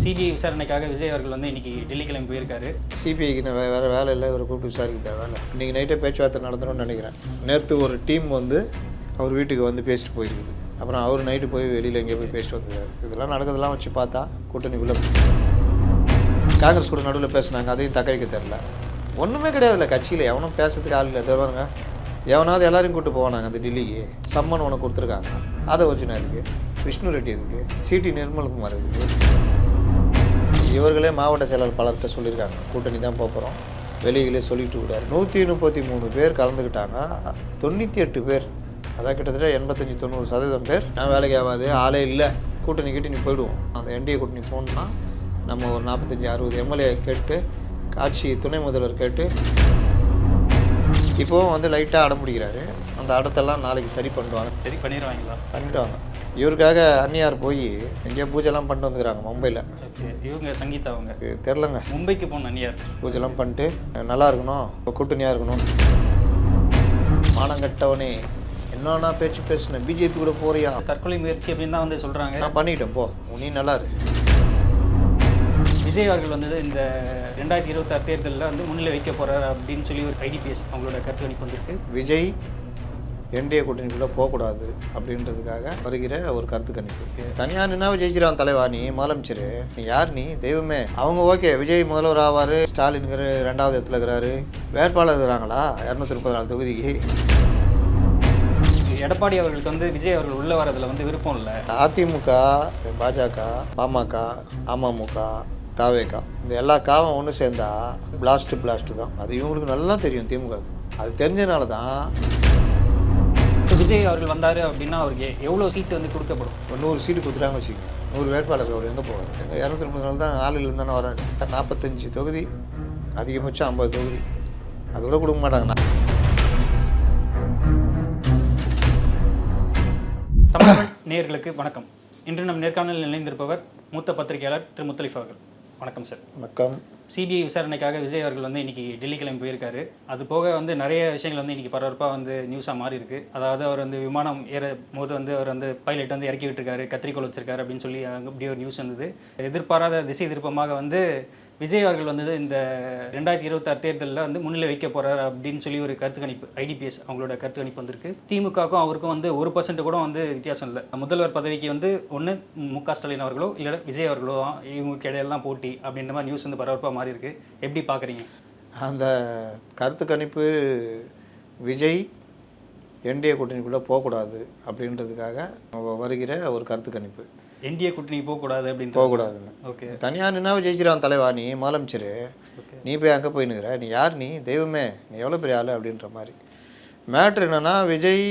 CBI விசாரணைக்காக விஜய் அவர்கள் வந்து இன்னைக்கு டெல்லி கிளம்பி போயிருக்காரு. சிபிஐக்கு வேறு வேலை இல்லை, இவரை கூப்பிட்டு விசாரிக்க வேலை. இன்றைக்கி நைட்டே பேச்சுவார்த்தை நடத்தணும்னு நினைக்கிறேன். நேற்று ஒரு டீம் வந்து அவர் வீட்டுக்கு வந்து பேசிட்டு போயிருக்குது. அப்புறம் அவர் நைட்டு போய் வெளியில் எங்கேயோ போய் பேசிட்டு வந்துருக்காரு. இதெல்லாம் நடக்கிறதெல்லாம் வச்சு பார்த்தா கூட்டணிக்குள்ளே காங்கிரஸ் கூட நடுவில் பேசுனாங்க, அதையும் தக்க வைக்க தெரில. ஒன்றுமே கிடையாதுல்ல கட்சியில், எவனும் பேசுறதுக்கு ஆள் இல்லை. தவிரங்க எவனாவது எல்லாரையும் கூப்பிட்டு போனாங்க அந்த டெல்லிக்கு. சம்மன் ஒன்று கொடுத்துருக்காங்க, அதை வச்சுனா இருக்குது. விஷ்ணு ரெட்டி இருக்குது, சிடி நிர்மல்குமார் இருக்குது. இவர்களே மாவட்ட செயலாளர் பலர்கிட்ட சொல்லியிருக்காங்க, கூட்டணி தான் போகிறோம், வெளியிலே சொல்லிட்டு விடாரு. 133 பேர் கலந்துக்கிட்டாங்க. 98 பேர், அதான் கிட்டத்தட்ட 85-90% பேர் நான் வேலைக்கு ஆகாது, ஆளே இல்லை, கூட்டணி நீ போயிடுவோம். அந்த என்டிஏ கூட்டணி போகணுன்னா நம்ம ஒரு 45-60 எம்எல்ஏ கேட்டு, ஆட்சி துணை முதல்வர் கேட்டு, இப்போவும் வந்து லைட்டாக அடம் பிடிக்கிறாரு. அந்த அடத்தெல்லாம் நாளைக்கு சரி பண்ணுவாங்க. சரி பண்ணிடுவாங்களா? பண்ணிவிடுவாங்க. இவருக்காக அந்நியார் போய் எங்கேயோ பூஜைலாம் பண்ணிட்டு வந்துக்கிறாங்க மும்பையில். ஓகே, இவங்க சங்கீதா அவங்க தெரிலங்க. மும்பைக்கு போன அந்நியார் பூஜைலாம் பண்ணிட்டு நல்லா இருக்கணும், கூட்டணியாக இருக்கணும். மானங்கட்டவனே என்னன்னா பேச்சு பேசுனேன், பிஜேபி கூட போறியா? தற்கொலை முயற்சி அப்படின்னு தான் வந்து சொல்கிறாங்க. நான் பண்ணிட்டேன், போ நீ நல்லா இரு. விஜய் அவர்கள் வந்து இந்த 2026 தேர்தலில் வந்து முன்னிலை வைக்க போகிறார் அப்படின்னு சொல்லி ஒரு ஐடிபிஎஸ் அவங்களோட கருத்து கணிப்பு வந்திருக்கு. விஜய் என்டிஏ கூட்டணிக்குள்ளே போகக்கூடாது அப்படின்றதுக்காக வருகிற ஒரு கருத்து கணிப்பு. தனியாக நின்னாவே ஜெயிச்சிடான் தலைவா, நீ முதலமைச்சர், நீ யார், நீ தெய்வமே. அவங்க ஓகே, விஜய் முதல்வர் ஆவார், ஸ்டாலின்கிற 2வது இடத்துல இருக்கிறாரு, வேட்பாளர் இருக்கிறாங்களா 234 தொகுதிக்கு. எடப்பாடி அவர்களுக்கு வந்து விஜய் அவர்கள் உள்ள வரதுல வந்து விருப்பம் இல்லை. அதிமுக, பாஜக, பாமக, அமமுக, தாவேகா, இந்த எல்லா காவும் ஒன்று சேர்ந்தா பிளாஸ்ட்டு தான். அது இவங்களுக்கு நல்லா தெரியும். திமுக அது தெரிஞ்சனால தான் விஜய் அவர்கள் வந்தார் அப்படின்னா அவருக்கு எவ்வளோ சீட்டு வந்து கொடுக்கப்படும்? ஒரு 100 சீட்டு கொடுத்துட்டாங்க வச்சுக்கோங்க. 100 வேட்பாளர் அவர் எங்கே போவார்? 234 தான் ஆளுகள் தானே வராது. 45 தொகுதி, அதிகபட்சம் 50 தொகுதி, அது கூட கொடுக்க மாட்டாங்கண்ணா. தமிழ் நேயர்களுக்கு வணக்கம். இன்று நம் நேர்காணலில் இணைந்திருப்பவர் மூத்த பத்திரிகையாளர் திரு முத்தலிஃப் அவர்கள். வணக்கம் சார். வணக்கம். சிபிஐ விசாரணைக்காக விஜய் அவர்கள் வந்து இன்னைக்கு டெல்லி கிளம்பி போயிருக்காரு. அது போக வந்து நிறைய விஷயங்கள் வந்து இன்னைக்கு பரபரப்பாக வந்து நியூஸாக மாறி இருக்கு. அதாவது அவர் வந்து விமானம் ஏறும் போது வந்து அவர் வந்து பைலட் வந்து இறக்கி விட்டுருக்காரு, கத்திரிக்கோள் வச்சிருக்காரு அப்படின்னு சொல்லி அப்படி ஒரு நியூஸ் வந்தது. எதிர்பாராத திசை திருப்பமாக வந்து விஜய் அவர்கள் வந்து இந்த 2026 தேர்தலில் வந்து முன்னிலை வைக்க போகிறார் அப்படின்னு சொல்லி ஒரு கருத்து கணிப்பு ஐடிபிஎஸ் அவங்களோட கருத்து கணிப்பு வந்திருக்கு. திமுகவுக்கும் அவருக்கும் வந்து 1% கூட வந்து வித்தியாசம் இல்லை. முதல்வர் பதவிக்கு வந்து ஒன்று மு.க. ஸ்டாலின் அவர்களோ இல்லை விஜய் அவர்களோ தான், இவங்களுக்கு இடையெல்லாம் போட்டி அப்படின்ற மாதிரி நியூஸ் வந்து பரபரப்பாக மாறி இருக்கு. எப்படி பார்க்குறீங்க அந்த கருத்து கணிப்பு? விஜய் என்டிஏ கூட்டணிக்குள்ளே போகக்கூடாது அப்படின்றதுக்காக வருகிற ஒரு கருத்து கணிப்பு. என்டிஏ கூட்டணி போகக்கூடாது அப்படின்னு போகக்கூடாதுன்னு. ஓகே, தனியாக நின்னாவே ஜெயிச்சிடான் தலைவா, நீ முதலமைச்சர், நீ போய் அங்கே போயின்னுக்கிற, நீ யார், நீ தெய்வமே, நீ எவ்வளோ பெரிய ஆள் அப்படின்ற மாதிரி. மேட்ரு என்னென்னா, விஜய்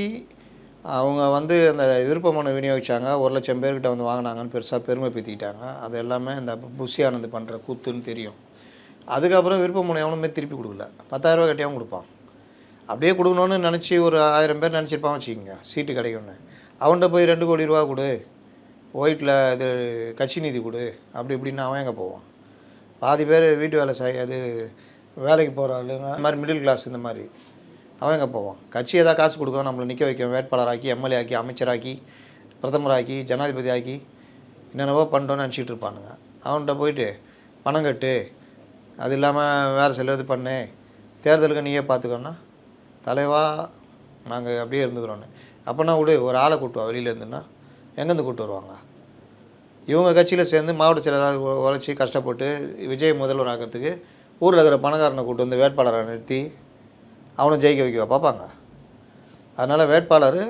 அவங்க வந்து அந்த விருப்ப மனு விநியோகிச்சாங்க, 1,00,000 பேர்கிட்ட வந்து வாங்கினாங்கன்னு பெருசாக பெருமை பீத்திக்கிட்டாங்க. அது எல்லாமே இந்த புஷி ஆனந்த் பண்ணுற கூத்துன்னு தெரியும். அதுக்கப்புறம் விருப்ப மனு எவனுமே திருப்பி கொடுக்கல. 10,000 ரூபா கட்டியாவும் கொடுப்பான். அப்படியே கொடுக்கணுன்னு நினச்சி ஒரு 1000 பேர் நினச்சிருப்பான் வச்சுக்கோங்க, சீட்டு கிடைக்கும்னு. அவன்கிட்ட போய் 2 கோடி ரூபா கொடு, ஒயிட்டில் இது கட்சி நிதி கொடு, அப்படி இப்படின்னு அவன் எங்கே போவான்? பாதி பேர் வீட்டு வேலை அது வேலைக்கு போகிறாள், இந்த மாதிரி மிடில் கிளாஸ், இந்த மாதிரி அவன் எங்கே போவான்? கட்சி ஏதாவது காசு கொடுக்கும், நம்மளை நிற்க வைக்கும், வேட்பாளராக்கி, எம்எல்ஏ ஆக்கி, அமைச்சராக்கி, பிரதமராக்கி, ஜனாதிபதி ஆக்கி, என்னென்னவோ பண்ணுறோன்னு நினச்சிட்டு இருப்பானுங்க. அவன்கிட்ட போயிட்டு பணம் கட்டு, அது இல்லாமல் வேறு சில இது பண்ணு, தேர்தலுக்கு நீயே பார்த்துக்கோன்னா, தலைவா நாங்கள் அப்படியே இருந்துக்கிறோன்னு. அப்போனா விடு, ஒரு ஆளை கூட்டுவா வெளியில் இருந்துன்னா எங்கேருந்து கூப்பிட்டு வருவாங்க? இவங்க கட்சியில் சேர்ந்து மாவட்ட செயலாளர் உழைச்சி கஷ்டப்பட்டு விஜய் முதல்வர் ஆகிறதுக்கு ஊரில் இருக்கிற பணக்காரனை கூப்பிட்டு வந்து வேட்பாளரை நிறுத்தி அவனை ஜெயிக்க வைக்க பார்ப்பாங்க. அதனால் வேட்பாளர்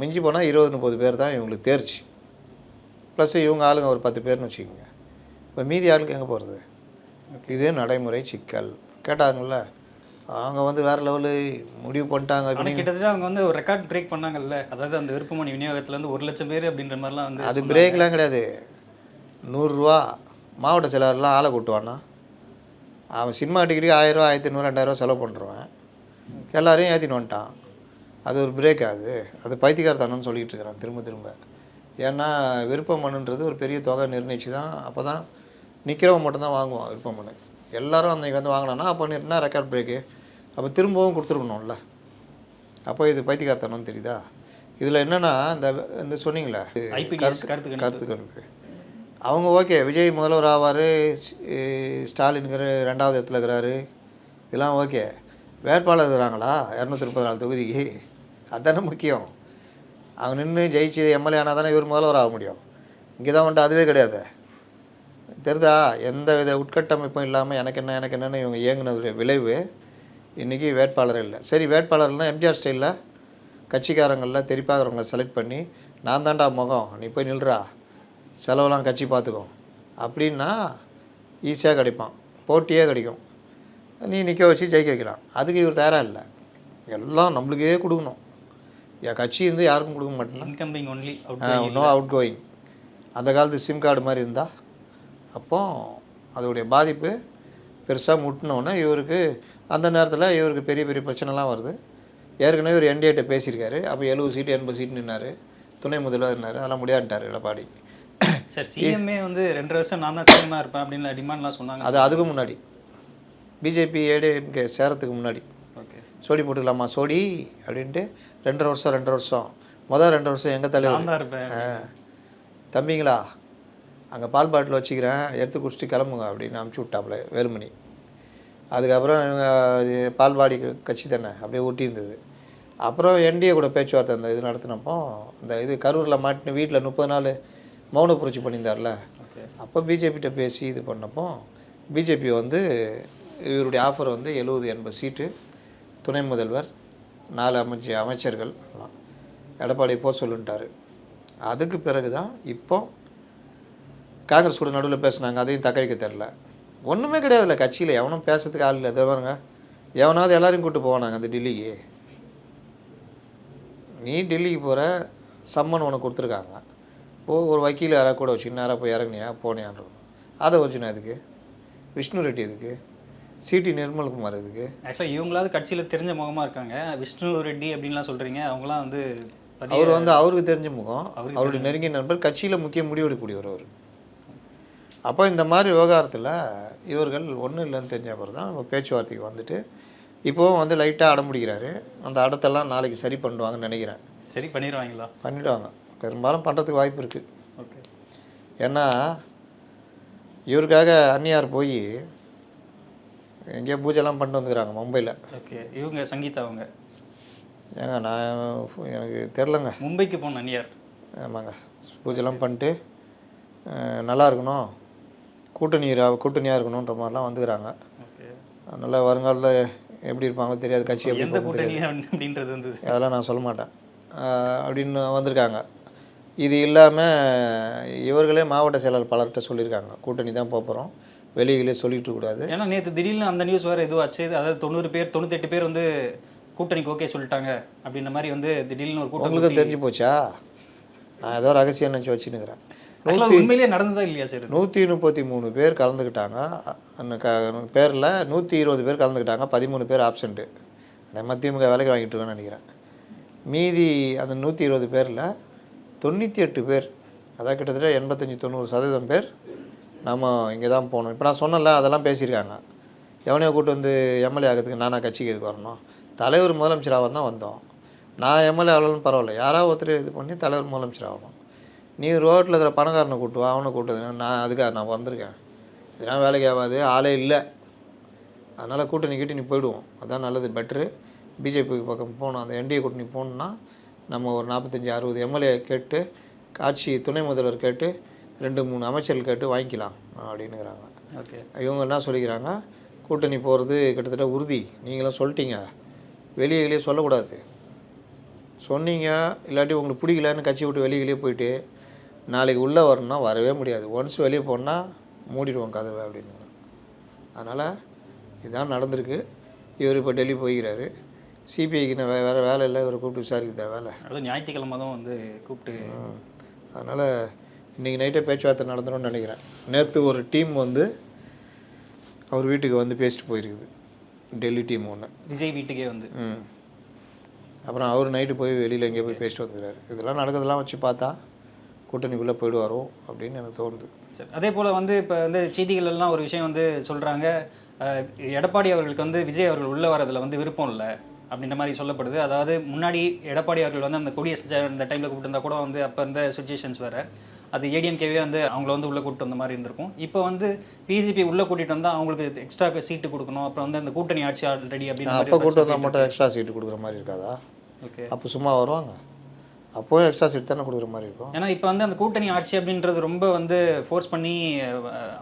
மிஞ்சி போனால் 20-30 பேர் தான் இவங்களுக்கு தேர்ச்சி. ப்ளஸ் இவங்க ஆளுங்க ஒரு 10 பேர்னு வச்சுக்கோங்க. இப்போ மீதி ஆளுக்கு எங்கே போகிறது? இதே நடைமுறை சிக்கல். கேட்டாங்கல்ல, அவங்க வந்து வேறு லெவலு முடிவு பண்ணிட்டாங்க. கிட்டத்தட்ட அவங்க வந்து ஒரு ரெக்கார்ட் பிரேக் பண்ணாங்கல்ல, அதாவது அந்த விருப்பமணி விநியோகத்தில் வந்து 1,00,000 பேர் அப்படின்ற மாதிரிலாம் வந்து. அது பிரேக்லாம் கிடையாது. 100 ரூபா மாவட்ட செயலாளர்லாம் ஆளை கூட்டுவான்னா, அவன் சினிமா டிக்கெட்டுக்கு 1000 ரூபா, 1500, 2000 செலவு பண்ணுறவன் எல்லாரையும் ஏற்றின்னு வந்துட்டான். அது ஒரு பிரேக். அது பைத்தியக்காரத்தனம்னு சொல்லிகிட்டு இருக்கிறான் திரும்ப திரும்ப. ஏன்னா விருப்ப மனுன்றது ஒரு பெரிய தொகை நிர்ணயிச்சு தான், அப்போ தான் நிற்கிறவன் மட்டும்தான் வாங்குவான் விருப்ப மனு. எல்லோரும் அன்றைக்கி வந்து வாங்கினான்னா அப்போ நிறுத்தினா ரெக்கார்ட் பிரேக்கு. அப்போ திரும்பவும் கொடுத்துருக்கணும்ல. அப்போ இது பைத்தியக்காரத்தனம்னு தெரியுதா? இதில் என்னென்னா, இந்த சொன்னீங்களே கருத்து கணிப்பு, அவங்க ஓகே விஜய் முதல்வர் ஆவார், ஸ்டாலின்கிற 2வது இடத்துல இருக்கிறாரு, இதெல்லாம் ஓகே. வேட்பாளர் இருக்கிறாங்களா 234 தொகுதிக்கு? அதுதானே முக்கியம். அவங்க நின்று ஜெயிச்சு எம்எல்ஏ ஆனால் தானே இவர் முதல்வர் ஆக முடியும். இங்கே தான் வந்துட்டு அதுவே கிடையாது. தெரிதா? எந்த வித உட்கட்டமைப்பும் இல்லாமல் எனக்கு என்னன்னு இவங்க இயங்குனதுடைய விளைவு இன்றைக்கி வேட்பாளர் இல்லை. சரி, வேட்பாளர்னால் எம்ஜிஆர் ஸ்டைலில் கட்சிக்காரங்களில் தெரிப்பாகிறவங்களை செலக்ட் பண்ணி நான் தாண்டா முகம், நீ போய் நில்றா, செலவெல்லாம் கட்சி பார்த்துக்கோ அப்படின்னா ஈஸியாக கிடைப்பான், போட்டியே கிடைக்கும், நீ நிற்க வச்சு ஜெயிக்க வைக்கலாம். அதுக்கு இவர் தயாராக இல்லை. எல்லாம் நம்மளுக்கே கொடுக்கணும். என் கட்சி இருந்து யாருக்கும் கொடுக்க மாட்டேன்னா incoming only, no outgoing. அந்த காலத்து சிம் கார்டு மாதிரி இருந்தால் அப்போ அதோடைய பாதிப்பு பெருசாக முட்டினோன்னே இவருக்கு அந்த நேரத்தில் இவருக்கு பெரிய பெரிய பிரச்சனைலாம் வருது. ஏற்கனவே இவர் என்டிஏட்ட பேசியிருக்காரு. அப்போ 70 சீட்டு 80 சீட்டு நின்னார், துணை முதல்வர் இருந்தார், அதெல்லாம் முடியாதுட்டார் எடப்பாடி. சார் சிஎம்ஏ வந்து 2 வருஷம் நான் தான் சிஎம்மாக இருப்பேன் அப்படின்னு டிமாண்ட்லாம் சொன்னாங்க. அது அதுக்கு முன்னாடி பிஜேபி ஏடிஎம்கே சேரத்துக்கு முன்னாடி ஓகே சோடி போட்டுக்கலாமா சோடி அப்படின்ட்டு 2 வருஷம் மொதல் 2 வருஷம் எங்கள் தலைவர் தான் இருப்பேன். தம்பிங்களா அங்கே பால் பாட்டில் வச்சுக்கிறேன், எடுத்து குடிச்சிட்டு கிளம்புங்க அப்படின்னு அமுச்சு விட்டாப்புல வேலுமணி. அதுக்கப்புறம் பால்வாடி கட்சி தானே அப்படியே ஊட்டி இருந்தது. அப்புறம் என்டிஏ கூட பேச்சுவார்த்தை அந்த இது நடத்தினப்போ அந்த இது கரூரில் மாட்டின வீட்டில் 30 நாள் மௌன புரட்சி பண்ணியிருந்தார்ல, அப்போ பிஜேபிகிட்ட பேசி இது பண்ணப்போ பிஜேபி வந்து இவருடைய ஆஃபர் வந்து 70-80 சீட்டு, துணை முதல்வர், 4 அமைச்சர்கள் எடப்பாடி போக சொல்லுன்ட்டார். அதுக்கு பிறகு தான் இப்போ காங்கிரஸ் கூட நடுவில் பேசுனாங்க, அதையும் தக்க வைக்க தெரில. ஒன்றுமே கிடையாதுல்ல கட்சியில், எவனும் பேசுறதுக்கு ஆள் இல்லை. அதை பாருங்க, எவனாவது எல்லாரையும் கூப்பிட்டு போவானாங்க அந்த டெல்லிக்கு. நீ டெல்லிக்கு போகிற சம்மன் உனக்கு கொடுத்துருக்காங்க, ஒரு வக்கீல் யாராவது கூட வச்சு நேராக போய் இறங்குனியா போனியான்ற அதை வச்சுனா இதுக்கு விஷ்ணு ரெட்டி இதுக்கு, சிடி நிர்மல்குமார் இதுக்கு. ஆக்சுவலாக இவங்களாவது கட்சியில் தெரிஞ்ச முகமாக இருக்காங்க. விஷ்ணு ரெட்டி அப்படின்லாம் சொல்கிறீங்க, அவங்களாம் வந்து அவர் வந்து அவருக்கு தெரிஞ்ச முகம், அவருடைய நெருங்கிய நண்பர், கட்சியில் முக்கிய முடிவெடுக்கக்கூடியவர் அவர். அப்போ இந்த மாதிரி விவகாரத்தில் இவர்கள் ஒன்றும் இல்லைன்னு தெரிஞ்ச அப்புறம் தான் பேச்சுவார்த்தைக்கு வந்துட்டு இப்போவும் வந்து லைட்டாக அடம் பிடிக்கிறாரு. அந்த அடத்தெல்லாம் நாளைக்கு சரி பண்ணுவாங்கன்னு நினைக்கிறேன். சரி பண்ணிடுவாங்களா? பண்ணிவிடுவாங்க, பெரும்பாலும் பண்ணுறதுக்கு வாய்ப்பு இருக்குது. ஓகே. ஏன்னா இவருக்காக அந்நியார் போய் எங்கேயோ பூஜைலாம் பண்ணிட்டு வந்துக்கிறாங்க மும்பையில். ஓகே. இவங்க சங்கீதா அவங்க ஏங்க நான் எனக்கு தெரிலங்க, மும்பைக்கு போன அந்நியார். ஆமாங்க, பூஜைலாம் பண்ணிட்டு நல்லா இருக்கணும், கூட்டணியாக இருக்கணுன்ற மாதிரிலாம் வந்துக்கிறாங்க. அதனால் வருங்காலத்தில் எப்படி இருப்பாங்களோ தெரியாது, கட்சி எந்த கூட்டணி அப்படின்றது வந்து அதெல்லாம் நான் சொல்ல மாட்டேன் அப்படின்னு வந்திருக்காங்க. இது இல்லாமல் இவர்களே மாவட்ட செயலாளர் பலர்கிட்ட சொல்லியிருக்காங்க, கூட்டணி தான் போகிறோம், வெளியிலே சொல்லிட்டு இருக்கக்கூடாது. ஏன்னா நேற்று திடீர்னு அந்த நியூஸ் வேறு இதுவாச்சு, அதாவது 90 பேர் 98 பேர் வந்து கூட்டணிக்கு ஓகே சொல்லிட்டாங்க அப்படின்ற மாதிரி வந்து திடீர்னு ஒரு கூட்டம். உங்களுக்கு தெரிஞ்சு போச்சா? நான் ஏதோ ரகசியம் நினச்சி வச்சுன்னுக்கிறேன். உண்மையிலேயே நடந்ததா இல்லையா சார்? 133 பேர் கலந்துக்கிட்டாங்க. அந்த பேரில் 120 பேர் கலந்துக்கிட்டாங்க, 13 பேர் ஆப்சண்ட்டு. நம்ம திமுக வேலைக்கு வாங்கிட்டு இருக்கோன்னு நினைக்கிறேன். மீதி அந்த 120 பேரில் 98 பேர், அதாவது கிட்டத்தட்ட 85-90% பேர் நம்ம இங்கே தான் போகணும். இப்போ நான் சொன்னல அதெல்லாம் பேசியிருக்காங்க. எவனையோ கூட்டு வந்து எம்எல்ஏ ஆகிறதுக்கு நானா கட்சிக்கு எதுக்கு வரணும், தலைவர் முதலமைச்சராக தான் வந்தோம். நான் எம்எல்ஏ ஆகலன்னு பரவாயில்ல, யாராவது ஒருத்தர் இது பண்ணி தலைவர் முதலமைச்சர் ஆகணும். நீ ரோட்டில் இருக்கிற பணக்காரனை கூட்டுவா, அவனை கூட்டுது, நான் அதுக்காக நான் வந்திருக்கேன், இதெல்லாம் வேலைக்கு ஆகாது, ஆளே இல்லை, அதனால் கூட்டணி நீ போயிடுவோம், அதுதான் நல்லது, பெட்ரு. பிஜேபிக்கு பக்கம் போகணும், அந்த என்டிஏ கூட்டணி போகணுன்னா நம்ம ஒரு 45-60 எம்எல்ஏ கேட்டு, ஆட்சி துணை முதல்வர் கேட்டு, 2-3 அமைச்சர்கள் கேட்டு வாங்கிக்கலாம் அப்படின்னுங்கிறாங்க. ஓகே. இவங்க என்ன சொல்லிக்கிறாங்க, கூட்டணி போகிறது கிட்டத்தட்ட உறுதி, நீங்களும் சொல்லிட்டீங்க, வெளியே சொல்லக்கூடாது, சொன்னீங்க இல்லாட்டி உங்களுக்கு பிடிக்கலன்னு கட்சி விட்டு வெளியிலே போயிட்டு நாளைக்கு உள்ளே வரணும்னா வரவே முடியாது, ஒன்ஸ் வெளியே போனால் மூடிடுவோம் கதவை அப்படின்னு. அதனால் இதுதான் நடந்திருக்கு. இவர் இப்போ டெல்லி போய்கிறாரு. சிபிஐக்கு வேறு வேலை இல்லை, இவரை கூப்பிட்டு விசாரிக்க வேலை. அதுவும் ஞாயிற்றுக்கிழமை தான் வந்து கூப்பிட்டு. அதனால் இன்றைக்கி நைட்டே பேச்சுவார்த்தை நடந்துடும்னு நினைக்கிறேன். நேற்று ஒரு டீம் வந்து அவர் வீட்டுக்கு வந்து பேசிட்டு போயிருக்குது, டெல்லி டீம் ஒன்று, விஜய் வீட்டுக்கே வந்து. அப்புறம் அவர் நைட்டு போய் வெளியில் எங்கேயோ போய் பேசிட்டு வந்துக்கிறாரு. இதெல்லாம் நடக்கிறதெல்லாம் வச்சு பார்த்தா கூட்டணிக்குள்ளே போயிடுவாரோ அப்படின்னு எனக்கு தோணுது. சரி, அதே போல் வந்து இப்போ வந்து செய்திகளெல்லாம் ஒரு விஷயம் வந்து சொல்கிறாங்க, எடப்பாடி அவர்களுக்கு வந்து விஜய் அவர்கள் உள்ளே வரதில் வந்து விருப்பம் இல்லை அப்படின்ற மாதிரி சொல்லப்படுது. அதாவது முன்னாடி எடப்பாடி அவர்கள் வந்து அந்த கொடியை அந்த டைமில் கூப்பிட்டு இருந்தால் கூட வந்து அப்போ இந்த சுச்சுவேஷன்ஸ் வேறு, அது ஏடிஎம்கேவே வந்து அவங்கள வந்து உள்ளே கூட்டிட்டு வந்த மாதிரி இருந்திருக்கும். இப்போ வந்து பிஜேபி உள்ளே கூட்டிகிட்டு வந்தால் அவங்களுக்கு எக்ஸ்ட்ரா சீட்டு கொடுக்கணும், அப்புறம் வந்து அந்த கூட்டணி ஆட்சி ஆல்ரெடி அப்படின்னு அப்போ கூட்டு வந்தால் மட்டும் எக்ஸ்ட்ரா சீட்டு கொடுக்குற மாதிரி இருக்காதா? ஓகே, அப்போ சும்மா வருவாங்க? அப்போவும் எக்ஸ்ட்ரா சீட் தானே கொடுக்குற மாதிரி இருக்கும். ஏன்னா இப்போ வந்து அந்த கூட்டணி ஆட்சி அப்படின்றது ரொம்ப வந்து ஃபோர்ஸ் பண்ணி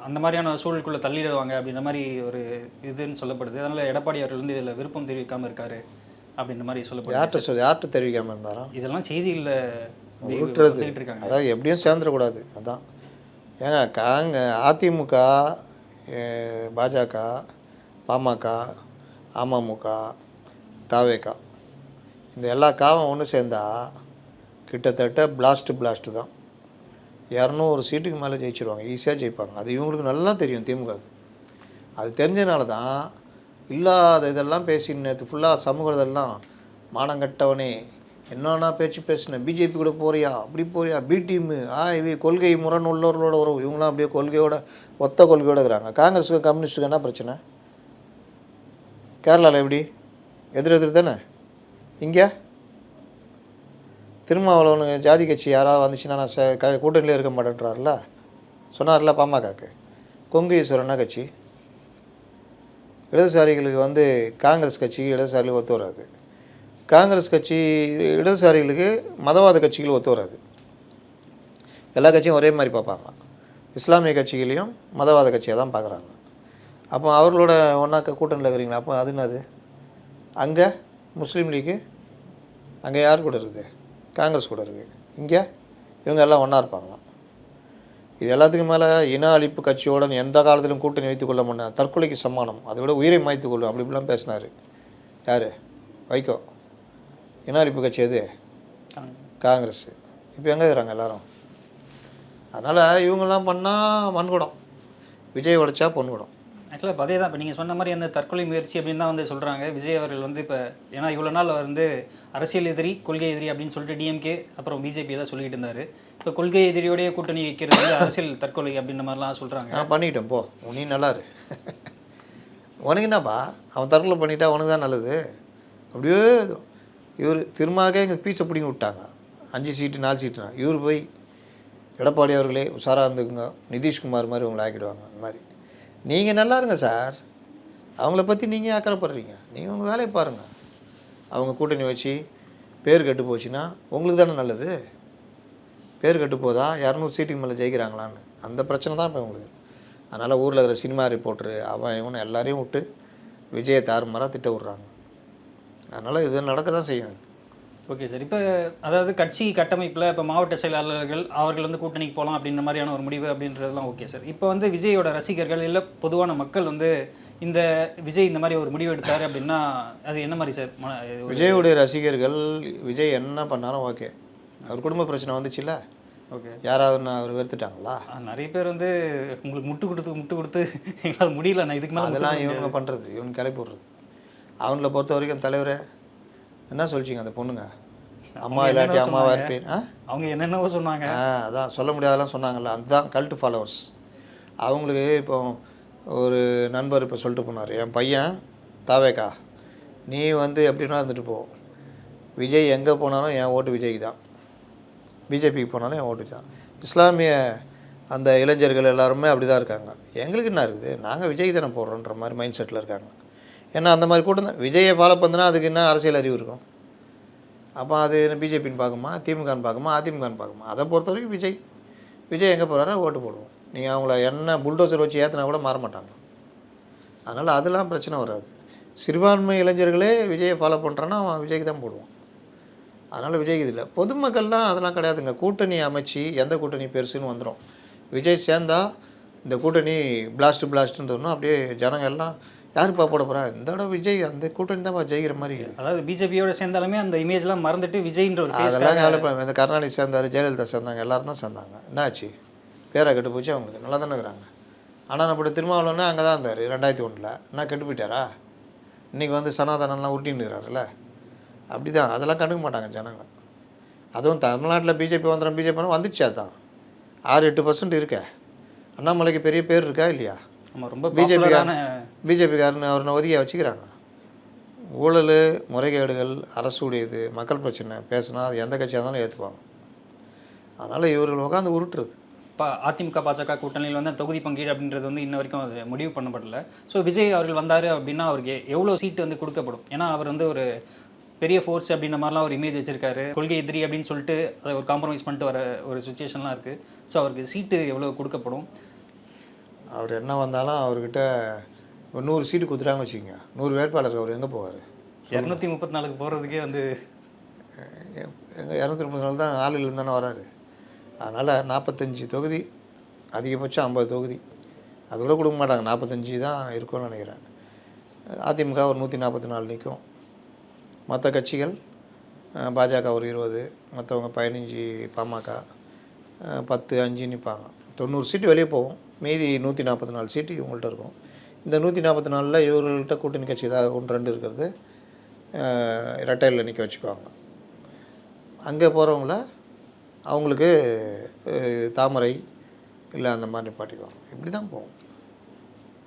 அந்த மாதிரியான சூழலுக்குள்ளே தள்ளிடுவாங்க அப்படின்ற மாதிரி ஒரு இதுன்னு சொல்லப்படுது. அதனால் எடப்பாடி அவர்கள் வந்து இதில் விருப்பம் தெரிவிக்காமல் இருக்காரு அப்படின்ற மாதிரி சொல்லப்படுது. யார்கிட்ட தெரிவிக்காமல் இருந்தாரோ? இதெல்லாம் செய்தியில் விட்டுறது இருக்காங்க. அதாவது எப்படியும் சேர்ந்துடக்கூடாது. அதான் ஏங்க அதிமுக, பாஜக, பாமக, அமமுக, தாவேகா இந்த எல்லா காவும் ஒன்று சேர்ந்தா கிட்டத்தட்ட பிளாஸ்ட்டு தான். 200 சீட்டுக்கு மேலே ஜெயிச்சிருவாங்க, ஈஸியாக ஜெயிப்பாங்க. அது இவங்களுக்கு நல்லா தெரியும் திமுக. அது தெரிஞ்சனால தான் இல்லாத இதெல்லாம் பேசி நேற்று ஃபுல்லாக சமூகத்தெல்லாம் மானங்கட்டவனே என்னன்னா பேச்சு பேசினேன், பிஜேபி கூட போறியா, அப்படி போறியா, பி டீமு, இவ கொள்கை முரண் உள்ளவர்களோட வரும், இவங்களாம் அப்படியே கொள்கையோட ஒத்த கொள்கையோடு இருக்கிறாங்க. காங்கிரஸுக்கு கம்யூனிஸ்ட்டுக்கு என்ன பிரச்சனை? கேரளாவில் எப்படி எதிர் தானே? இங்கே திருமாவளவன் ஜாதி கட்சி யாராவது வந்துச்சுன்னா நான் கூட்டணியில் இருக்க மாட்டேன்றார்ல, சொன்னார்ல பாமகக்கு. கொங்கு ஈஸ்வரன்னா கட்சி இடதுசாரிகளுக்கு வந்து காங்கிரஸ் கட்சி இடதுசாரிகளுக்கு ஒத்து வராது. காங்கிரஸ் கட்சி இடதுசாரிகளுக்கு மதவாத கட்சிகள் ஒத்து வராது. எல்லா கட்சியும் ஒரே மாதிரி பார்ப்பாங்க. இஸ்லாமிய கட்சிகளையும் மதவாத கட்சியாக தான் பார்க்குறாங்க. அப்போ அவர்களோட ஒன்றாக்க கூட்டணியில் இருக்கிறீங்களா? அப்போ அது என்னது? அங்கே முஸ்லீம் லீக்கு அங்கே யார் கூட இருக்குது? காங்கிரஸ் கூட இருக்குது. இங்கே இவங்க எல்லாம் ஒன்றா இருப்பாங்களாம். இது எல்லாத்துக்கும் மேலே இன அழிப்பு கட்சியோட எந்த காலத்திலும் கூட்டணி வைத்துக் கொள்ள மாட்டேன், தற்கொலைக்கு சமானம், அதை விட உயிரை மாய்த்து கொள்ளும், அப்படி இப்படிலாம் பேசினார். யார்? வைகோ. இன அழிப்பு கட்சி எது? காங்கிரஸ். இப்போ எங்கே இருக்கிறாங்க எல்லோரும்? அதனால் இவங்கெல்லாம் பண்ணால் மண்குடம், விஜய் உடைச்சா பொன்குடம். ஆக்சுவலாக இப்போ அதே தான். இப்போ நீங்கள் சொன்ன மாதிரி அந்த தற்கொலை முயற்சி அப்படின்னு தான் வந்து சொல்கிறாங்க. விஜய் அவர்கள் வந்து இப்போ ஏன்னா இவ்வளோ நாள் அவர் வந்து அரசியல் எதிரி, கொள்கை எதிரி அப்படின்னு சொல்லிட்டு டிஎம்கே அப்புறம் பிஜேபி தான் சொல்லிட்டு இருந்தார். இப்போ கொள்கை எதிரியோடைய கூட்டணி வைக்கிறது வந்து அரசியல் தற்கொலை அப்படின்ற மாதிரிலாம் சொல்கிறாங்க. நான் பண்ணிட்டேன் போ, நீ நல்லாரு. உனக்கு என்னப்பா, அவன் தற்கொலை பண்ணிட்டா உனக்கு தான் நல்லது. அப்படியே இவர் திரும்ப எங்கள் பீஸை பிடிங்கி விட்டாங்க. 5 சீட்டு 4 சீட்டுனா இவர் போய் எடப்பாடி அவர்களே உஷாராக இருந்துக்குங்க, நிதிஷ்குமார் மாதிரி உங்களை ஆக்கிடுவாங்க. அந்த மாதிரி நீங்கள் நல்லா இருங்க சார், அவங்கள பற்றி நீங்கள் அக்கறைப்படுறீங்க, நீங்கள் உங்கள் வேலையை பாருங்கள். அவங்க கூட்டணி வச்சு பேர் கெட்டு போச்சுன்னா உங்களுக்கு தானே நல்லது. பேர் கெட்டு போதா 200 சீட்டுக்கு மேலே ஜெயிக்கிறாங்களான்னு அந்த பிரச்சனை தான் இப்போ உங்களுக்கு. அதனால் ஊரில் இருக்கிற சினிமா ரிப்போர்ட்ரு அவன் இவனை எல்லாரையும் விட்டு விஜயை தாறுமாறாக திட்ட விட்றாங்க. அதனால் இது நடக்க தான் செய்யும். Okay sir. இப்போ அதாவது கட்சி கட்டமைப்பில் இப்போ மாவட்ட செயலாளர்கள் அவர்கள் வந்து கூட்டணிக்கு போகலாம் அப்படின்ற மாதிரியான ஒரு முடிவு அப்படின்றதுலாம் ஓகே சார். இப்போ வந்து விஜயோட ரசிகர்கள் இல்லை பொதுவான மக்கள் வந்து இந்த விஜய் இந்த மாதிரி ஒரு முடிவு எடுத்தார் அப்படின்னா அது என்ன மாதிரி சார்? விஜயோடைய ரசிகர்கள் விஜய் என்ன பண்ணாலும் ஓகே. அவர் குடும்ப பிரச்சனை வந்துச்சுல்ல, ஓகே, யாராவது அவர் வெறுத்துட்டாங்களா? நிறைய பேர் வந்து உங்களுக்கு முட்டு கொடுத்து எங்களால் முடியல, நான் இதுக்கு மேலே அதெல்லாம் இவங்க பண்ணுறது, இவங்க கிளப்பி விட்றது. அவங்கள பொறுத்த வரைக்கும் தலைவரை என்ன சொல்லிச்சிங்க அந்த பொண்ணுங்க, அம்மா இல்லாட்டி அம்மாவா இருப்பேன், அவங்க என்னென்னவோ சொன்னாங்க. அதான் சொல்ல முடியாதெல்லாம் சொன்னாங்கல்ல, அதுதான் கல்ட்டு ஃபாலோவர்ஸ். அவங்களுக்கு இப்போ ஒரு நண்பர் இப்போ சொல்லிட்டு போனார், என் பையன் தாவேக்கா நீ வந்து எப்படின்னா இருந்துட்டு போ, விஜய் எங்கே போனாலும் என் ஓட்டு விஜய்க்கு தான், பிஜேபிக்கு போனாலும் என் ஓட்டு தான். இஸ்லாமிய அந்த இளைஞர்கள் எல்லாருமே அப்படி தான் இருக்காங்க. எங்களுக்கு என்ன இருக்குது, நாங்கள் விஜய்க்கு தானே போடுறோன்ற மாதிரி மைண்ட் செட்டில் இருக்காங்க. ஏன்னா அந்த மாதிரி கூட்டம் தான். விஜயை ஃபாலோ பண்ணுனா அதுக்கு என்ன அரசியல் அறிவு இருக்கும்? அப்போ அது என்ன பிஜேபின்னு பார்க்குமா, திமுகன்னு பார்க்குமா, அதிமுகன்னு பார்க்குமா? அதை பொறுத்த வரைக்கும் விஜய் எங்கே போகிறாரோ ஓட்டு போடுவோம். நீங்கள் அவங்கள என்ன புல்டோசர் வச்சு ஏற்றினா கூட மாற மாட்டாங்க. அதனால் அதெல்லாம் பிரச்சனை வராது. சிறுபான்மை இளைஞர்களே விஜயை ஃபாலோ பண்ணுறான்னா அவன் விஜய்க்கு தான் போடுவான். அதனால் விஜய்க்கு இது இல்லை. பொதுமக்கள்லாம் அதெல்லாம் கிடையாதுங்க. கூட்டணி அமைச்சு எந்த கூட்டணி பெருசுன்னு வந்துடும். விஜய் சேர்ந்தால் இந்த கூட்டணி பிளாஸ்ட்டுன்னு அப்படியே ஜனங்க எல்லாம் யாருப்பா போட போகிறா, இந்த தடவை விஜய் அந்த கூட்டணி தான் ஜெயிக்கிற மாதிரி. அதாவது பிஜேபியோட சேர்ந்தாலுமே அந்த இமேஜ்லாம் மறந்துட்டு விஜய்ன்ற ஒரு அதெல்லாம் கவலைப்பா. இந்த கருணாநிதி சேர்ந்தார், ஜெயலலிதா சேர்ந்தாங்க, எல்லாரும் தான் சேர்ந்தாங்க. என்ன ஆச்சு? பேரை கெட்டு போச்சு. அவங்களுக்கு நல்லா தானே இருக்கிறாங்க. ஆனால் நம்ம திருமாவளவனே அங்கே தான் இருந்தார் 2001. என்ன கெட்டு போயிட்டாரா? இன்றைக்கி வந்து சனாதனம்லாம் உருட்டின்னு இருக்கிறாருல்ல. அப்படி தான், அதெல்லாம் கண்டுக்க மாட்டாங்க ஜனங்க. அதுவும் தமிழ்நாட்டில் பிஜேபி வந்துடுச்சு. அதுதான் 6-8% இருக்க. அண்ணாமலைக்கு பெரிய பேர் இருக்கா இல்லையா? ரொம்ப பிஜேபிக்காரன்னு அவரை ஒதுக்கிய வச்சுக்கிறாங்க. ஊழல் முறைகேடுகள் அரசுடையது, மக்கள் பிரச்சனை பேசுனா அது எந்த கட்சியாக இருந்தாலும் ஏற்றுப்பாங்க. அதனால் இவர்கள் உட்காந்து உருட்டுறது. அதிமுக பாஜக கூட்டணியில் வந்து தொகுதி பங்கீடு அப்படின்றது வந்து இன்ன வரைக்கும் அது முடிவு பண்ணப்படல. ஸோ விஜய் அவர்கள் வந்தார் அப்படின்னா அவருக்கு எவ்வளோ சீட்டு வந்து கொடுக்கப்படும்? ஏன்னா அவர் வந்து ஒரு பெரிய ஃபோர்ஸ் அப்படின்ற மாதிரிலாம் ஒரு இமேஜ் வச்சிருக்காரு. கொள்கை எதிரி அப்படின்னு சொல்லிட்டு அதை ஒரு காம்ப்ரமைஸ் பண்ணிட்டு வர ஒரு சுச்சுவேஷன்லாம் இருக்குது. ஸோ அவருக்கு சீட்டு எவ்வளோ கொடுக்கப்படும்? அவர் என்ன வந்தாலும் அவர்கிட்ட ஒரு 100 சீட்டு கொடுத்துட்டாங்க வச்சுக்கோங்க, 100 வேட்பாளருக்கு அவர் எங்கே போவார்? 234க்கு போகிறதுக்கே வந்து எங்கள் 234 தான் ஆள் இல்லைன்னு தானே வராரு. அதனால் 45 தொகுதி, அதிகபட்சம் 50 தொகுதி, அது கூட கொடுக்க மாட்டாங்க. 45 தான் இருக்கும்னு நினைக்கிறேன். அதிமுக ஒரு 144 நிற்கும். மற்ற கட்சிகள் பாஜக ஒரு 20, மற்றவங்க 15, பாமக 10, 5 நிற்பாங்க. 90 சீட்டு வெளியே போகும். மீதி 144 சீட்டு இவங்கள்ட்ட இருக்கும். இந்த 144ல் இவர்கள்ட்ட கூட்டணி கட்சி ஏதாவது 1, 2 இருக்கிறது இரட்டையில் நிற்க வச்சுக்குவாங்க. அங்கே போகிறவங்கள அவங்களுக்கு தாமரை இல்லை அந்த மாதிரி நிப்பாட்டிக்குவாங்க. இப்படி தான் போகும்.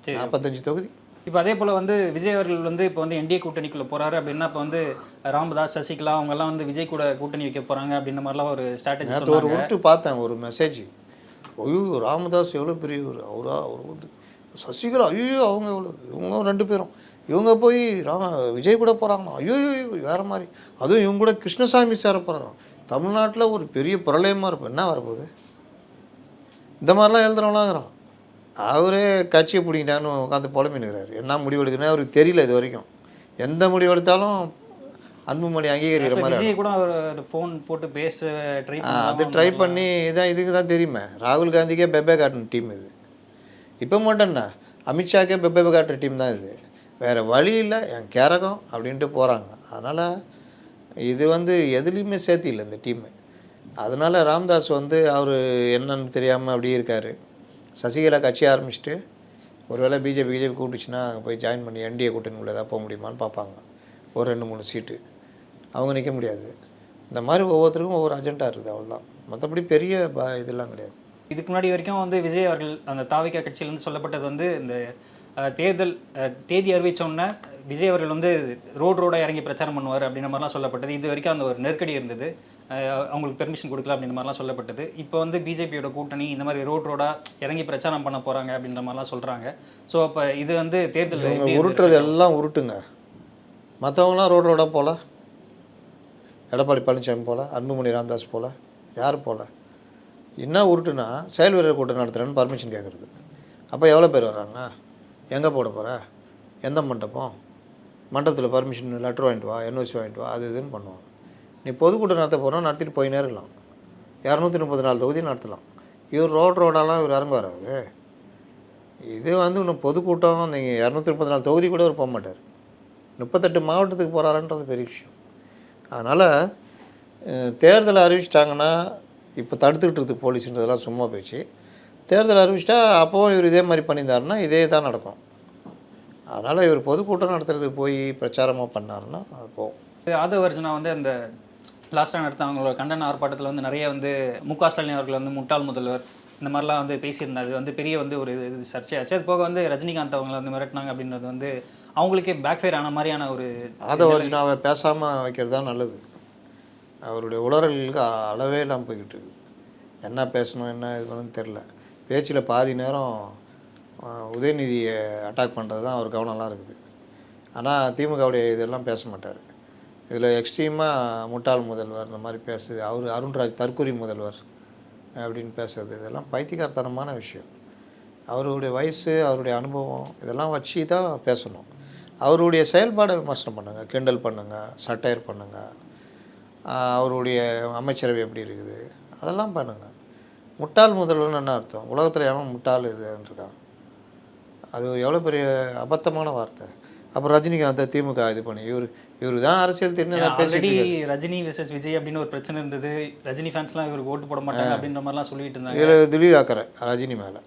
45 தொகுதி. இப்போ அதே போல் வந்து விஜய் அவர்கள் வந்து இப்போ வந்து என்டிஏ கூட்டணிக்குள்ளே போகிறாரு அப்படின்னா இப்போ வந்து ராமதாஸ், சசிகலா அவங்கெல்லாம் வந்து விஜய் கூட கூட்டணி வைக்க போகிறாங்க அப்படின்ற மாதிரிலாம் ஒரு ஸ்ட்ராட்டஜி நேற்று ஒரு உருட்டு பார்த்தேன், ஒரு மெசேஜ். ஐயோ ராமதாஸ் எவ்வளோ பெரியவர், அவர் வந்து சசிகலா ஐயோ அவங்க எவ்வளோ, இவங்க 2 பேரும் இவங்க போய் விஜய் கூட போகிறாங்களா, ஐயோ வேறு மாதிரி, அதுவும் இவங்க கூட கிருஷ்ணசாமி சேர போகிறாங்க. தமிழ்நாட்டில் ஒரு பெரிய பிரளயமாக இருக்கும். என்ன வரப்போகுது? இந்த மாதிரிலாம் எழுதுறவங்களாங்கிறான். அவரே கட்சியை பிடிக்கிட்டான்னு உட்காந்து புலம்பினுக்கிறாரு. என்ன முடிவு எடுக்குன்னு அவருக்கு தெரியல இது வரைக்கும். எந்த முடிவு எடுத்தாலும் அன்புமணி அங்கீகரிக்கிற மாதிரி. விஜய் கூட அவர் ஃபோன் போட்டு பேச ட்ரை அது ட்ரை பண்ணி இதான் இதுக்கு தான் தெரியுமே. ராகுல் காந்திக்கே பெப்பே காட்டுன டீம் இது. இப்போ மட்டும் என்ன, அமித்ஷாக்கே பெப்பே காட்டுற டீம் தான் இது. வேறு வழி இல்லை, என் கேரகம் அப்படின்ட்டு போகிறாங்க. அதனால் இது வந்து எதுலேயுமே சேர்த்து இல்லை இந்த டீமு. அதனால் ராம்தாஸ் வந்து அவர் என்னன்னு தெரியாமல் அப்படியே இருக்கார். சசிகலா கட்சி ஆரம்பிச்சுட்டு ஒருவேளை பிஜேபி கூப்பிட்டுச்சுன்னா அங்கே போய் ஜாயின் பண்ணி என்டிஏ கூட்டணிக்குள்ளே ஏதாவது போக முடியுமான்னு பார்ப்பாங்க. ஒரு 2-3 சீட்டு அவங்க நிற்க முடியாது. இந்த மாதிரி ஒவ்வொருத்தருக்கும் ஒவ்வொரு அஜெண்டா இருக்குது, அவ்வளோதான். மற்றபடி பெரிய இதெல்லாம் கிடையாது. இதுக்கு முன்னாடி வரைக்கும் வந்து விஜய் அவர்கள் அந்த தாவிகா கட்சியிலேருந்து சொல்லப்பட்டது வந்து இந்த தேர்தல் தேதி அறிவித்தோன்னே விஜய் அவர்கள் வந்து ரோடாக இறங்கி பிரச்சாரம் பண்ணுவார் அப்படின்ற மாதிரிலாம் சொல்லப்பட்டது. இது வரைக்கும் அந்த ஒரு நெருக்கடி இருந்தது, அவங்களுக்கு பெர்மிஷன் கொடுக்கல அப்படின்ற மாதிரிலாம் சொல்லப்பட்டது. இப்போ வந்து பிஜேபியோட கூட்டணி இந்த மாதிரி ரோடாக இறங்கி பிரச்சாரம் பண்ண போகிறாங்க அப்படின்ற மாதிரிலாம் சொல்கிறாங்க. ஸோ அப்போ இது வந்து தேர்தல் உருட்டுறது எல்லாம் உருட்டுங்க. மற்றவங்களாம் ரோடாக போகல, எடப்பாடி பழனிசாமி போல், அன்புமணி ராமதாஸ் போல், யார் போல். என்ன உருட்டுனா செயல் வீரர் கூட்டம் நடத்துகிறேன்னு பர்மிஷன் கேட்குறது. அப்போ எவ்வளோ பேர் வர்றாங்க, எங்கே போட போகிற, எந்த மண்டபம், மண்டபத்தில் பர்மிஷன் லெட்டர் வாங்கிட்டு வா, என்ஓசி வாங்கிட்டு வா, அது இதுன்னு பண்ணுவாங்க. நீ பொதுக்கூட்டம் நடத்த போகிறோம், நடத்திட்டு போயினே இருக்கலாம். 234 தொகுதி நடத்தலாம். இவர் ரோடாலாம் இவர் இறங்க வராது. இது வந்து இன்னும் பொதுக்கூட்டம் நீங்கள் 234 தொகுதி கூட அவர் போக மாட்டார். 38 மாவட்டத்துக்கு போகிறாருன்றது பெரிய விஷயம். அதனால் தேர்தலை அறிவிச்சிட்டாங்கன்னா இப்போ தடுத்துக்கிட்டு இருக்குது போலீஸுன்றதெல்லாம் சும்மா போயிடுச்சு. தேர்தல் அறிவிச்சிட்டா அப்போவும் இவர் இதே மாதிரி பண்ணியிருந்தாருன்னா இதே தான் நடக்கும். அதனால் இவர் பொதுக்கூட்டம் நடத்துறதுக்கு போய் பிரச்சாரமாக பண்ணாருன்னா அது போகும். ஆதவ அர்ஜுனா வந்து அந்த லாஸ்ட்டாக நடத்த அவங்களோட கண்டன ஆர்ப்பாட்டத்தில் வந்து நிறைய வந்து முக ஸ்டாலின் அவர்கள் வந்து முட்டாள் முதல்வர் இந்த மாதிரிலாம் வந்து பேசியிருந்தாரு. வந்து பெரிய வந்து ஒரு இது சர்ச்சையாச்சு. அது போக வந்து ரஜினிகாந்த் அவங்களை வந்து மிரட்டினாங்க அப்படின்றது வந்து அவங்களுக்கே பேக்ஃபயர் ஆன மாதிரியான ஒரு. ஆதவ அர்ஜுனாவை பேசாமல் வைக்கிறது தான் நல்லது. அவருடைய உளறல்களுக்கு அளவே இல்லாமல் போய்கிட்டு இருக்குது. என்ன பேசணும் என்ன இது பண்ணணும்னு தெரில. பேச்சில் பாதி நேரம் உதயநிதியை அட்டாக் பண்ணுறது தான் அவர் கவனம்லாம் இருக்குது. ஆனால் திமுகவுடைய இதெல்லாம் பேச மாட்டார். இதில் எக்ஸ்ட்ரீமாக முட்டாள் முதல்வர் இந்த மாதிரி பேசுது, அவர் அருண்ராஜ் தற்கொலை முதல்வர் அப்படின்னு பேசுறது, இதெல்லாம் பைத்தியக்காரத்தனமான விஷயம். அவருடைய வயசு, அவருடைய அனுபவம் இதெல்லாம் வச்சு தான் பேசணும். அவருடைய செயல்பாடை விமர்சனம் பண்ணுங்கள், கிண்டல் பண்ணுங்கள், சட்டையர் பண்ணுங்கள், அவருடைய அமைச்சரவை எப்படி இருக்குது அதெல்லாம் பண்ணுங்கள். முட்டாள் முதல்வர்னு என்ன அர்த்தம்? உலகத்தில் எவன் முட்டாள் இதுன்றிருக்கான்? அது எவ்வளோ பெரிய அபத்தமான வார்த்தை. அப்புறம் ரஜினிகாந்த் திமுக இது பண்ணி இவரு தான் அரசியல் ஆல்ரெடி ரஜினி வெர்சஸ் விஜய் அப்படின்னு ஒரு பிரச்சனை இருந்தது. ரஜினி ஃபேன்ஸ்லாம் இவருக்கு ஓட்டு போட மாட்டாங்க அப்படின்ற மாதிரிலாம் சொல்லிட்டு இருந்தாங்க. இதில் திடீர் ஆக்கிற ரஜினி மேலே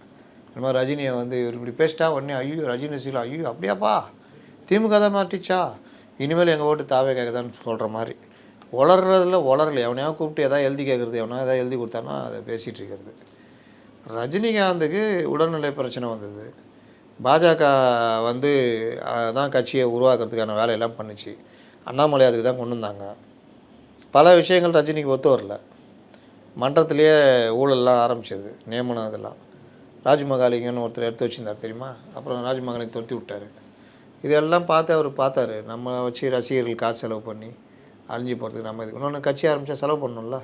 இந்த மாதிரி ரஜினியை வந்து இவர் இப்படி பேசிட்டா உடனே ஐயோ ரஜினி ரசிகலாம் ஐயோ அப்படியாப்பா திமுக தான் மாட்டிச்சா, இனிமேல் எங்கள் ஓட்டு தாவே கேட்குதான்னு சொல்கிற மாதிரி உளறல. எவனையாக கூப்பிட்டு எதாவது எழுதி கேட்குறது, எவனா எதாவது எழுதி கொடுத்தானா அதை பேசிகிட்டு இருக்கிறது. ரஜினிகாந்துக்கு உடல்நிலை பிரச்சனை வந்தது. பாஜக வந்து தான் கட்சியை உருவாக்குறதுக்கான வேலையெல்லாம் பண்ணிச்சு. அண்ணாமலை அதுக்கு தான் கொண்டு வந்தாங்க. பல விஷயங்கள் ரஜினிக்கு ஒத்து வரல. மன்றத்திலேயே ஊழல்லாம் ஆரம்பிச்சது, நியமனம் இதெல்லாம். ராஜ்மகாலிங்கன்னு ஒருத்தர் எடுத்து வச்சுருந்தார் தெரியுமா? அப்புறம் ராஜ்மகாலிங்க துரத்தி விட்டார். இதெல்லாம் பார்த்து அவர் பார்த்தாரு, நம்ம வச்சு ரசிகர்கள் காசு செலவு பண்ணி அழிஞ்சு போகிறதுக்கு நம்ம இதுக்கு இன்னொன்று கட்சி ஆரம்பித்தா செலவு பண்ணணும்ல.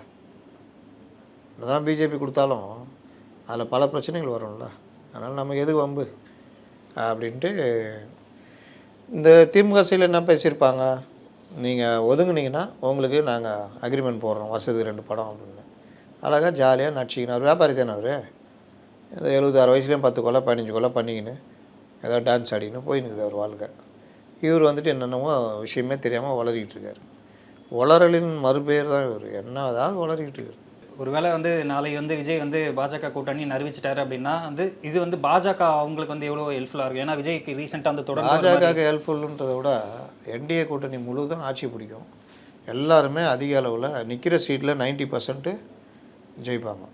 என்னதான் பிஜேபி கொடுத்தாலும் அதில் பல பிரச்சனைகள் வரும்ல. அதனால் நமக்கு எது வம்பு அப்படின்ட்டு இந்த திமுக சைடில் என்ன பேசியிருப்பாங்க, நீங்கள் ஒதுங்குனீங்கன்னா உங்களுக்கு நாங்கள் அக்ரிமெண்ட் போடுறோம் வருஷத்துக்கு 2 படம் அப்படின்னு. அழகாக ஜாலியாக நடிச்சிக்கின்னு அவர் வியாபாரி தானே அவர். ஏதோ 76 வயசுலேயும் 10 கொலை 15 கொலை பண்ணிக்கின்னு ஏதோ டான்ஸ் ஆடிக்கின்னு போயின்னுக்குது அவர் வாழ்க்கை. இவர் வந்துட்டு என்னென்னமோ விஷயமே தெரியாமல் வளரிக்கிட்டு இருக்கார். வளரலின் மறுபெயர் தான் இவர். என்ன அதாவது வளரிக்கிட்டு இருக்கார். ஒருவேளை வந்து நாளைக்கு வந்து விஜய் வந்து பாஜக கூட்டணி அறிவிச்சிட்டாரு அப்படின்னா வந்து இது வந்து பாஜக அவங்களுக்கு வந்து எவ்வளோ ஹெல்ப்ஃபுல்லாக இருக்கும். ஏன்னா விஜய்க்கு ரீசெண்டாக அந்த தொடர்ந்து பாஜக ஹெல்ப்ஃபுல்ன்றதை விட என்டிஏ கூட்டணி முழுவதும் ஆட்சி பிடிக்கும். எல்லாருமே அதிக அளவில் நிற்கிற சீட்டில் 90% ஜெயிப்பாங்க.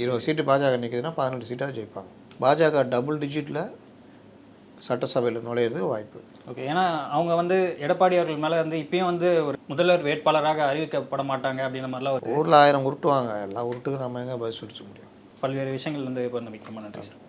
20 சீட்டு பாஜக நிற்கிதுன்னா 18 சீட்டாக ஜெயிப்பாங்க. பாஜக டபுள் டிஜிட்டில் சட்டசபையில் நுழையிறது வாய்ப்பு. ஓகே. ஏன்னா அவங்க வந்து எடப்பாடி அவர்கள் மேலே வந்து இப்பயும் வந்து ஒரு முதல்வர் வேட்பாளராக அறிவிக்கப்பட மாட்டாங்க அப்படின்ற மாதிரிலாம் ஒரு ஊரில் 1000 உருட்டுவாங்க. எல்லா உருட்டுக்கும் நம்ம எங்கே பதில் சொல்லிட முடியும். பல்வேறு விஷயங்கள் வந்து இப்போ நம்பிக்கை. நன்றி சார்.